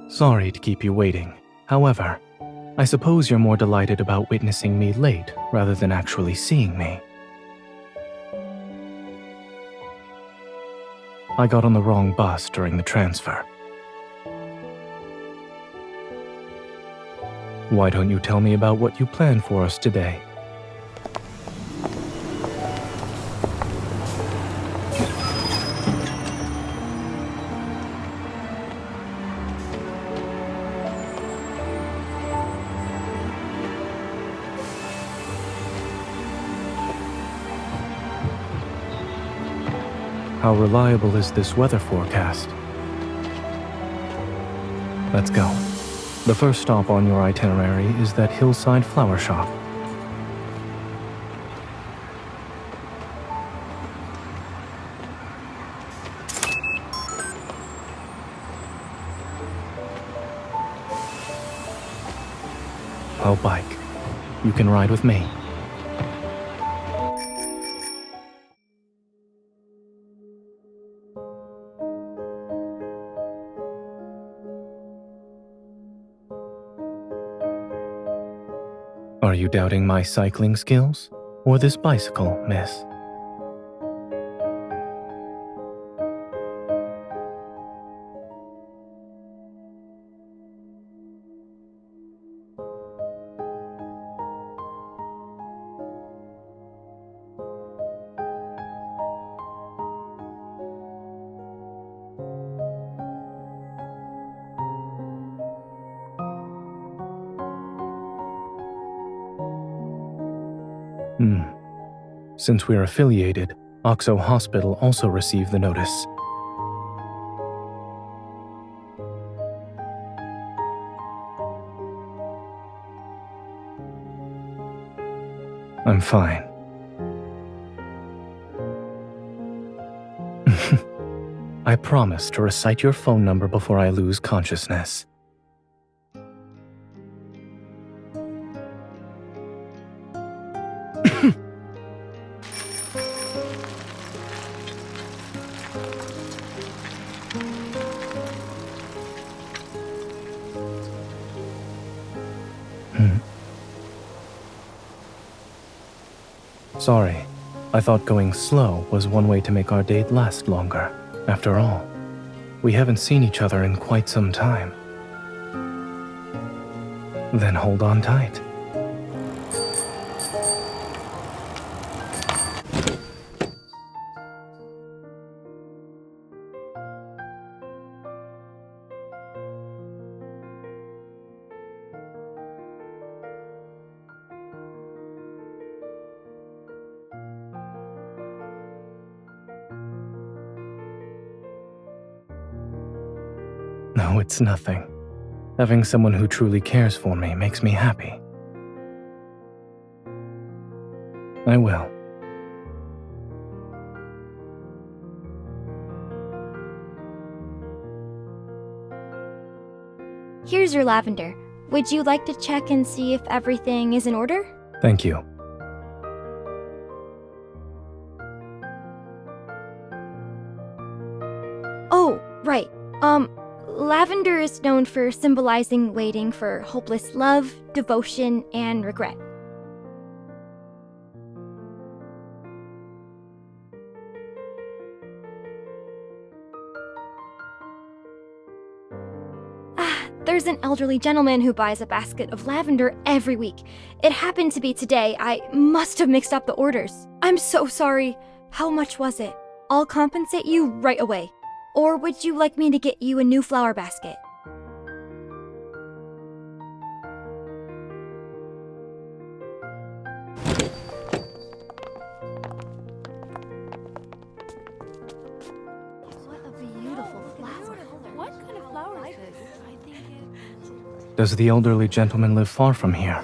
Sorry to keep you waiting. However, I suppose you're more delighted about witnessing me late rather than actually seeing me. I got on the wrong bus during the transfer. Why don't you tell me about what you planned for us today? How reliable is this weather forecast? Let's go. The first stop on your itinerary is that hillside flower shop. I'll bike. You can ride with me. Are you doubting my cycling skills? Or this bicycle, miss? Since we're affiliated, Oxo Hospital also received the notice. I'm fine. I promise to recite your phone number before I lose consciousness. Sorry, I thought going slow was one way to make our date last longer. After all, we haven't seen each other in quite some time. Then hold on tight. No, it's nothing. Having someone who truly cares for me makes me happy. I will. Here's your lavender. Would you like to check and see if everything is in order? Thank you. Oh, right. Lavender is known for symbolizing waiting for hopeless love, devotion, and regret. There's an elderly gentleman who buys a basket of lavender every week. It happened to be today. I must have mixed up the orders. I'm so sorry. How much was it? I'll compensate you right away. Or would you like me to get you a new flower basket? What a beautiful flower. What kind of flower is this? I think it... Does the elderly gentleman live far from here?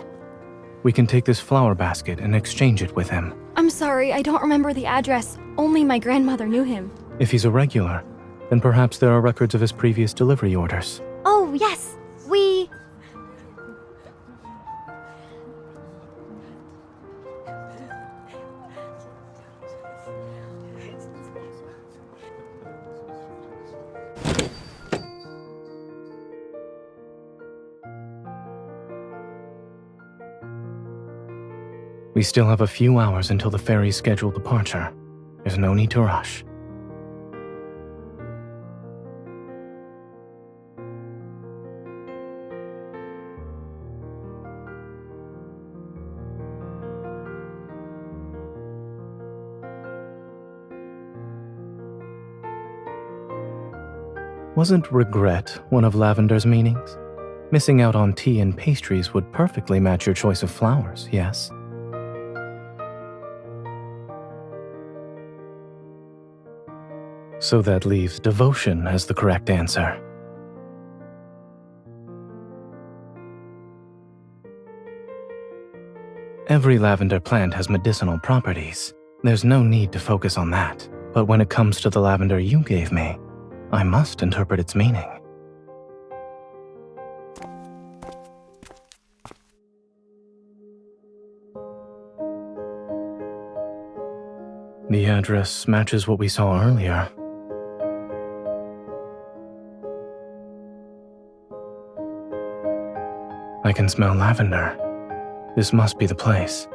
We can take this flower basket and exchange it with him. I'm sorry, I don't remember the address. Only my grandmother knew him. If he's a regular, then perhaps there are records of his previous delivery orders. Oh, yes. We... We still have a few hours until the ferry's scheduled departure. There's no need to rush. Wasn't regret one of Lavender's meanings? Missing out on tea and pastries would perfectly match your choice of flowers, yes? So that leaves devotion as the correct answer. Every lavender plant has medicinal properties. There's no need to focus on that. But when it comes to the lavender you gave me, I must interpret its meaning. The address matches what we saw earlier. I can smell lavender. This must be the place.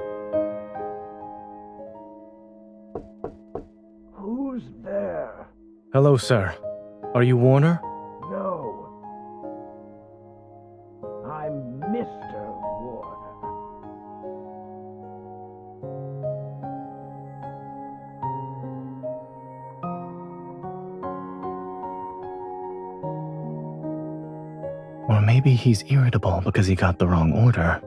Who's there? Hello, sir. Are you Warner? No. I'm Mr. Warner. Or maybe he's irritable because he got the wrong order.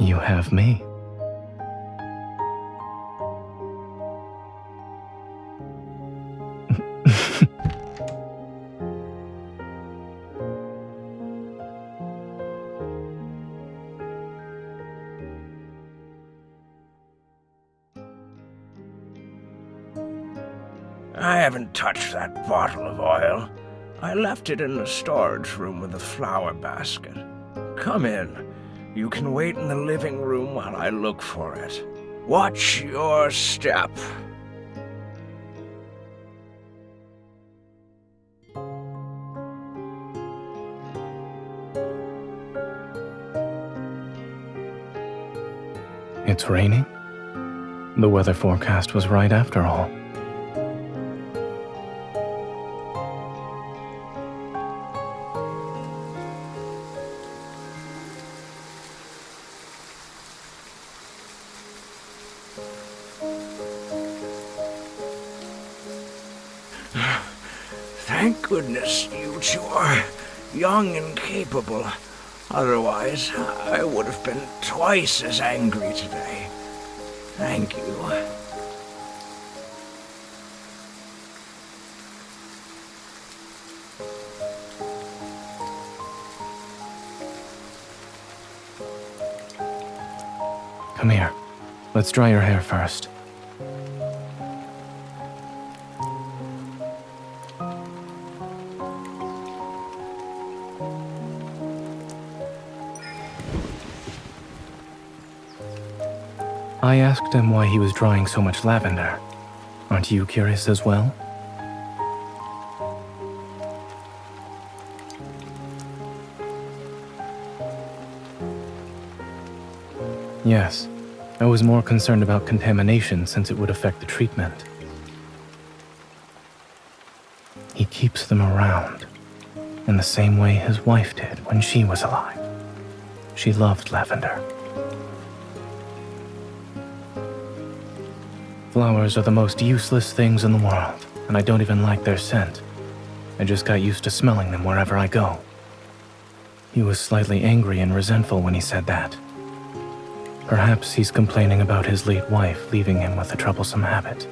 You have me. I haven't touched that bottle of oil. I left it in the storage room with the flower basket. Come in. You can wait in the living room while I look for it. Watch your step. It's raining? The weather forecast was right after all. Thank goodness you two are young and capable. Otherwise, I would have been twice as angry today. Thank you. Come here. Let's dry your hair first. I asked him why he was drying so much lavender. Aren't you curious as well? Yes, I was more concerned about contamination since it would affect the treatment. He keeps them around, in the same way his wife did when she was alive. She loved lavender. Flowers are the most useless things in the world, and I don't even like their scent. I just got used to smelling them wherever I go. He was slightly angry and resentful when he said that. Perhaps he's complaining about his late wife leaving him with a troublesome habit.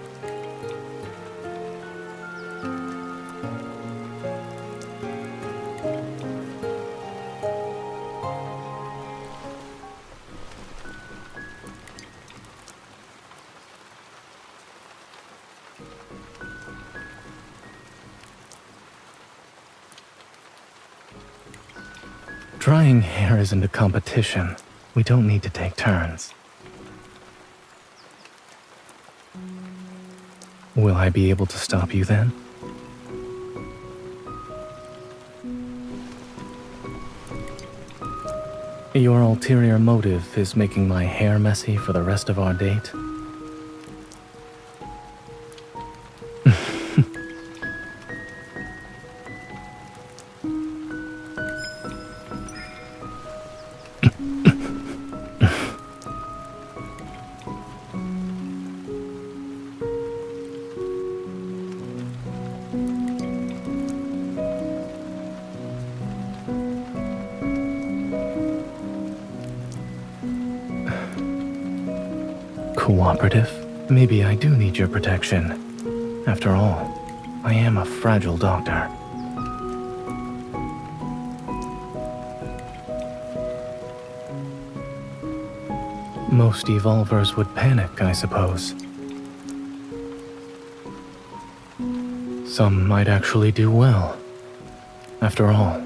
Drying hair isn't a competition. We don't need to take turns. Will I be able to stop you then? Your ulterior motive is making my hair messy for the rest of our date? Cooperative? Maybe I do need your protection. After all, I am a fragile doctor. Most evolvers would panic, I suppose. Some might actually do well. After all,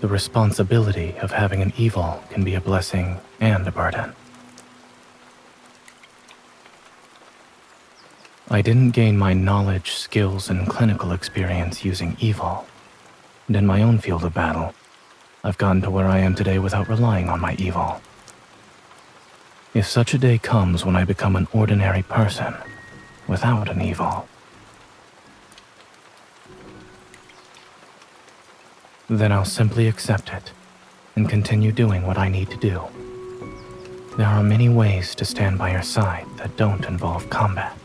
the responsibility of having an evil can be a blessing and a burden. I didn't gain my knowledge, skills, and clinical experience using evil. And in my own field of battle, I've gotten to where I am today without relying on my evil. If such a day comes when I become an ordinary person, without an evil, then I'll simply accept it and continue doing what I need to do. There are many ways to stand by your side that don't involve combat.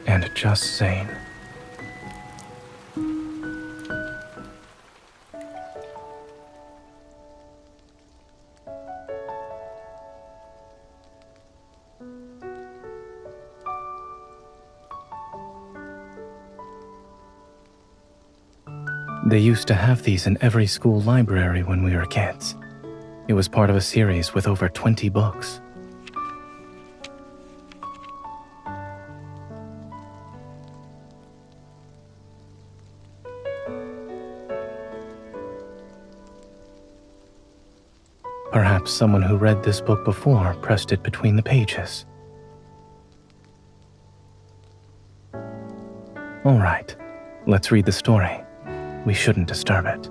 And just Zayne. They used to have these in every school library when we were kids. It was part of a series with over 20 books. Perhaps someone who read this book before pressed it between the pages. All right, let's read the story. We shouldn't disturb it.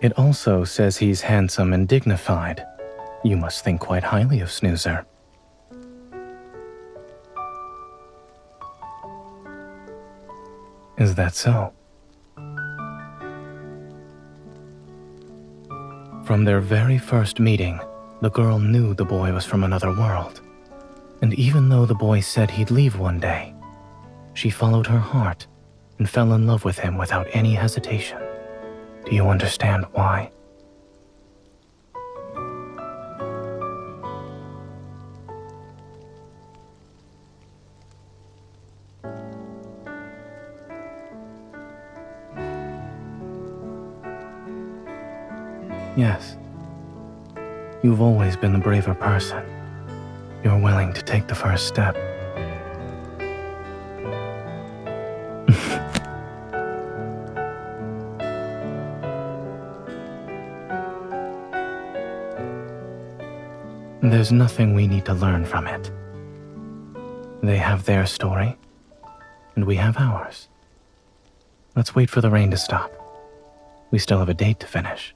It also says he's handsome and dignified. You must think quite highly of Snoozer. Is that so? From their very first meeting, the girl knew the boy was from another world. And even though the boy said he'd leave one day, she followed her heart and fell in love with him without any hesitation. Do you understand why? Yes. You've always been the braver person. You're willing to take the first step. There's nothing we need to learn from it. They have their story, and we have ours. Let's wait for the rain to stop. We still have a date to finish.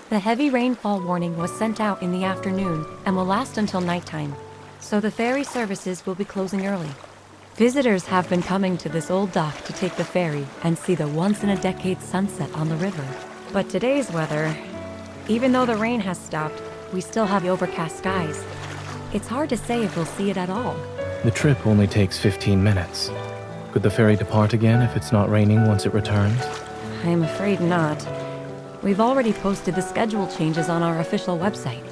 The heavy rainfall warning was sent out in the afternoon and will last until nighttime, so the ferry services will be closing early. Visitors have been coming to this old dock to take the ferry and see the once-in-a-decade sunset on the river. But today's weather, even though the rain has stopped, we still have overcast skies. It's hard to say if we'll see it at all. The trip only takes 15 minutes. Could the ferry depart again if it's not raining once it returns? I'm afraid not. We've already posted the schedule changes on our official website.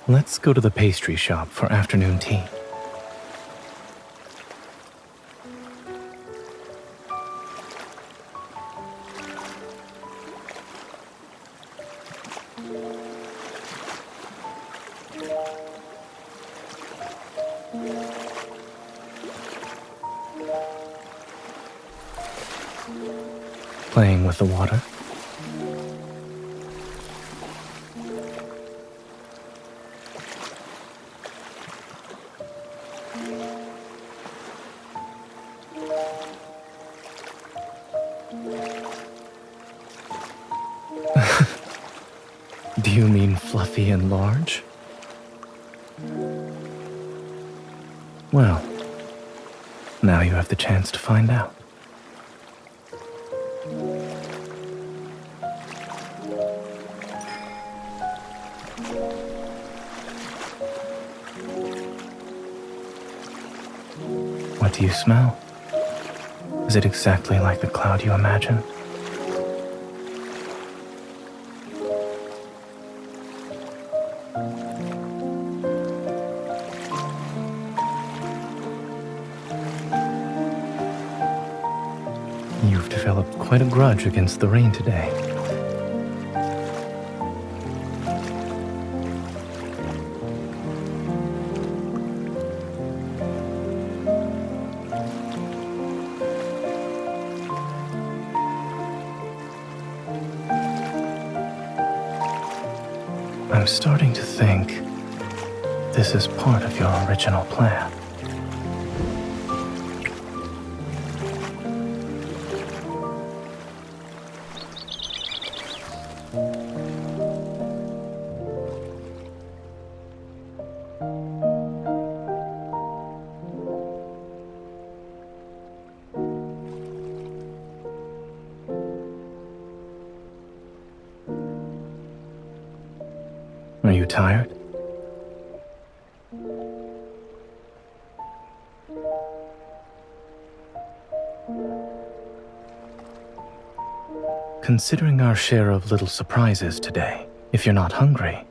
Let's go to the pastry shop for afternoon tea. Playing with the water? Do you mean fluffy and large? Well, now you have the chance to find out. What do you smell? Is it exactly like the cloud you imagine? You've developed quite a grudge against the rain today. I'm starting to think this is part of your original plan. Are you tired? Considering our share of little surprises today, if you're not hungry,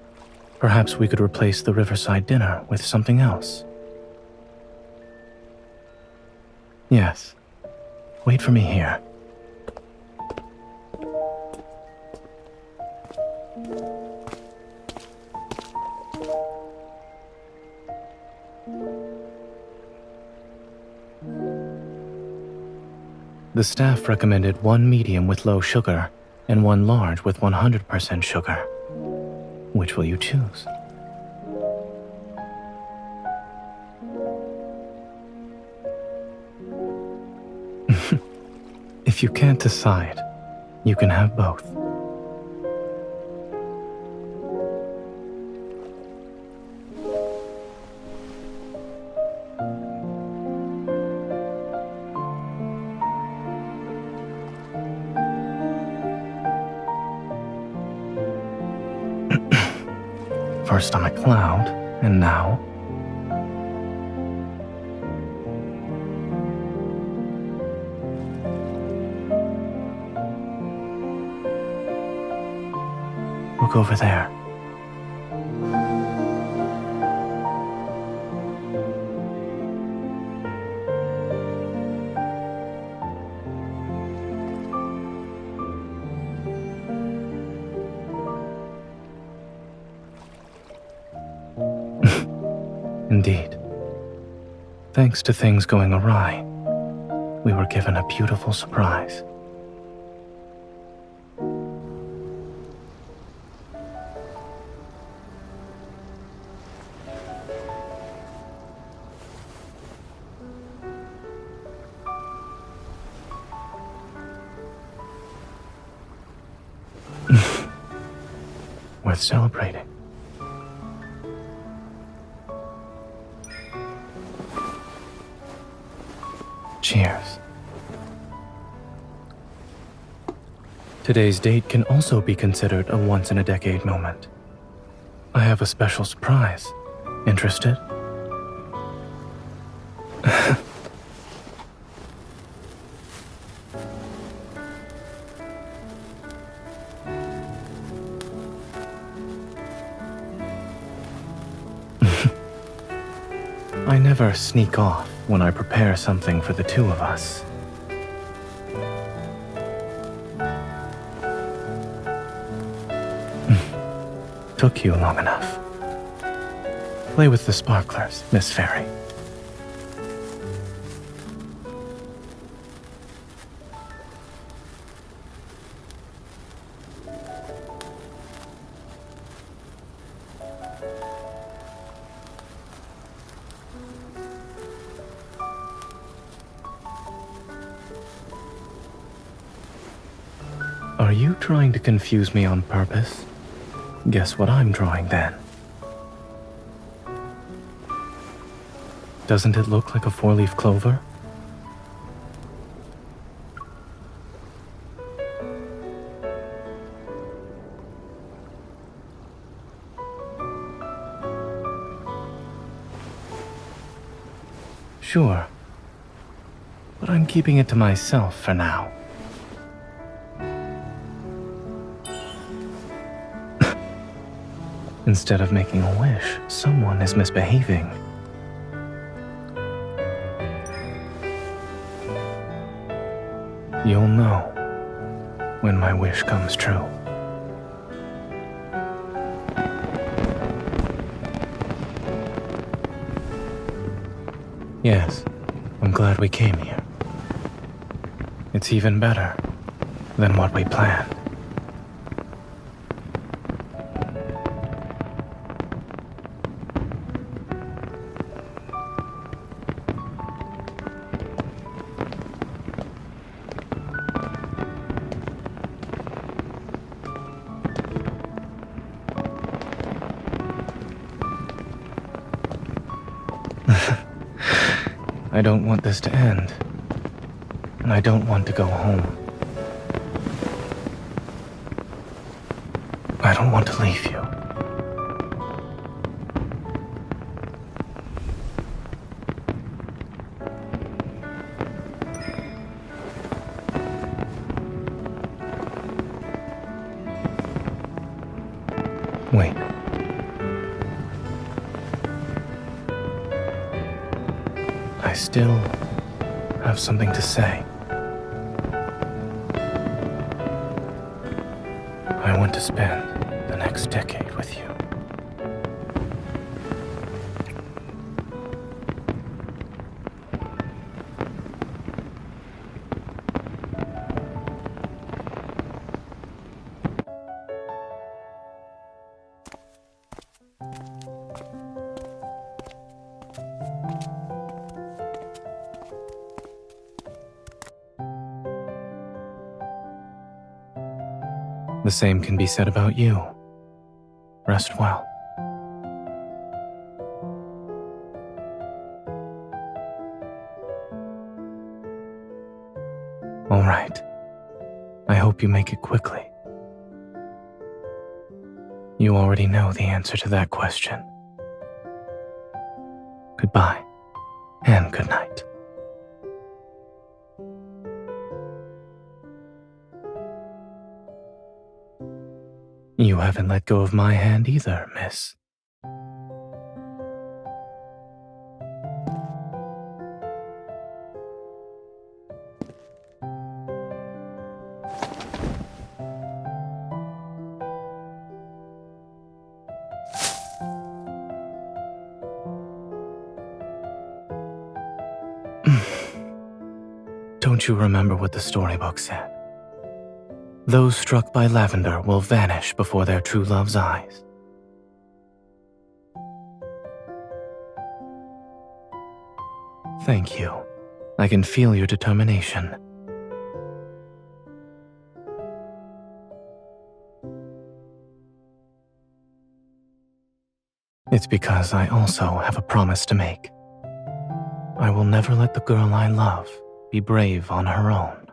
perhaps we could replace the riverside dinner with something else. Yes. Wait for me here. The staff recommended one medium with low sugar and one large with 100% sugar. Which will you choose? If you can't decide, you can have both. First on a cloud, and now... Look over there. Indeed. Thanks to things going awry, we were given a beautiful surprise. Worth celebrating. Cheers. Today's date can also be considered a once-in-a-decade moment. I have a special surprise. Interested? I never sneak off when I prepare something for the two of us. Took you long enough. Play with the sparklers, Miss Fairy. Are you trying to confuse me on purpose? Guess what I'm drawing then? Doesn't it look like a four-leaf clover? Sure. But I'm keeping it to myself for now. Instead of making a wish, someone is misbehaving. You'll know when my wish comes true. Yes, I'm glad we came here. It's even better than what we planned. I don't want this to end, and I don't want to go home. I don't want to leave you. Wait. I still have something to say. I want to spend the next decade with you. The same can be said about you. Rest well. All right. I hope you make it quickly. You already know the answer to that question. Goodbye, and good night. You haven't let go of my hand either, miss. Don't you remember what the storybook said? Those struck by lavender will vanish before their true love's eyes. Thank you. I can feel your determination. It's because I also have a promise to make. I will never let the girl I love be brave on her own.